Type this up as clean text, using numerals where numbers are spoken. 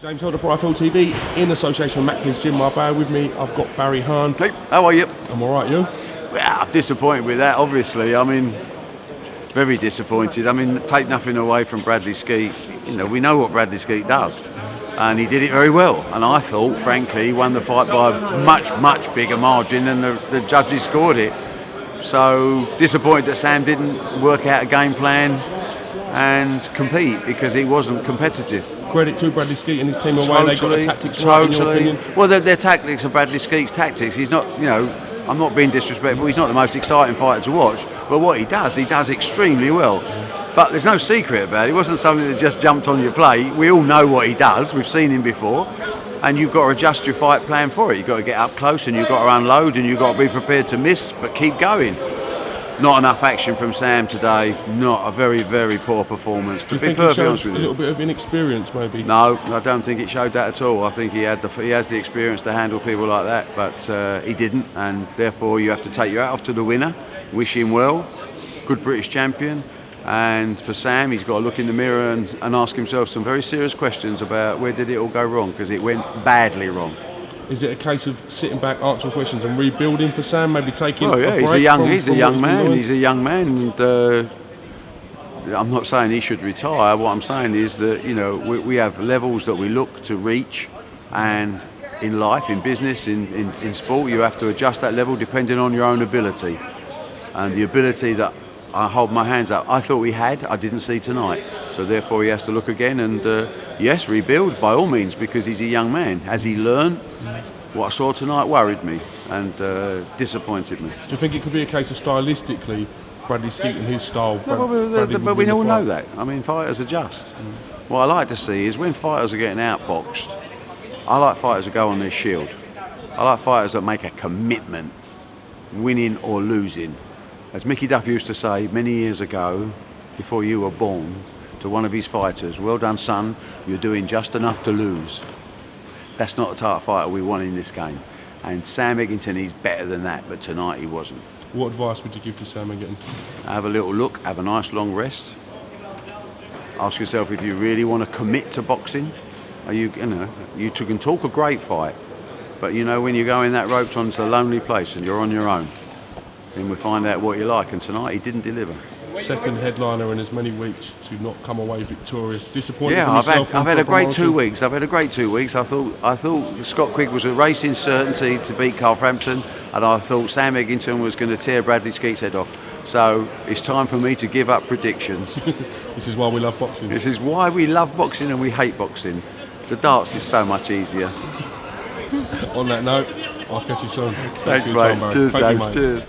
James Holder for IFL TV in association with Macklin's Gym Marbella. With me, I've got Barry Hearn. Hey, how are you? I'm all right, you? Well, I'm disappointed with that, obviously. I mean, very disappointed. I mean, take nothing away from Bradley Skeete. You know, we know what Bradley Skeete does. And he did it very well. And I thought, frankly, he won the fight by a much bigger margin than the judges scored it. So, disappointed that Sam didn't work out a game plan and compete because he wasn't competitive. Credit to Bradley Skeete and his team away. They got the tactics right, in your opinion? Well, their tactics are Bradley Skeete's tactics. He's not, you know, I'm not being disrespectful, he's not the most exciting fighter to watch, but what he does extremely well. But there's no secret about it. It wasn't something that just jumped on your plate. We all know what he does. We've seen him before. And you've got to adjust your fight plan for it. You've got to get up close and you've got to unload and you've got to be prepared to miss, but keep going. Not enough action from Sam today. Not a very poor performance. To be perfectly honest with you, a little bit of inexperience, maybe. No, I don't think it showed that at all. I think he has the experience to handle people like that, but he didn't, and therefore you have to take your hat off to the winner. Wish him well. Good British champion. And for Sam, he's got to look in the mirror and ask himself some very serious questions about where did it all go wrong, because it went badly wrong. Is it a case of sitting back, answering questions and rebuilding for Sam, maybe taking a break? He's a young man. He's a young man, and I'm not saying he should retire. What I'm saying is that, you know, we have levels that we look to reach, and in life, in business, in sport, you have to adjust that level depending on your own ability. And the ability that I hold my hands up, I thought we had, I didn't see tonight. So therefore he has to look again and, yes, rebuild by all means, because he's a young man. Has he learned? What I saw tonight worried me and disappointed me. Do you think it could be a case of stylistically, Bradley Skeete and his style? But we all know that. I mean, fighters adjust. What I like to see is when fighters are getting outboxed, I like fighters that go on their shield. I like fighters that make a commitment, winning or losing. As Mickey Duff used to say many years ago, before you were born, to one of his fighters, well done son, you're doing just enough to lose. That's not the type of fighter we want in this game. And Sam Eggington is better than that, but tonight he wasn't. What advice would you give to Sam Eggington? Have a little look, have a nice long rest. Ask yourself if you really want to commit to boxing. You can talk a great fight, but you know when you go in that ropes onto a lonely place and you're on your own, then we find out what you like, and tonight he didn't deliver. Second headliner in as many weeks to not come away victorious. Disappointed. Yeah, I've had a great 2 weeks. I thought Scott Quigg was a racing certainty to beat Carl Frampton, and I thought Sam Eggington was going to tear Bradley Skeete's head off. So it's time for me to give up predictions. This is why we love boxing. This is why we love boxing and we hate boxing. The darts is so much easier. On that note, I'll catch you soon. Thanks, mate. Cheers, James. Cheers.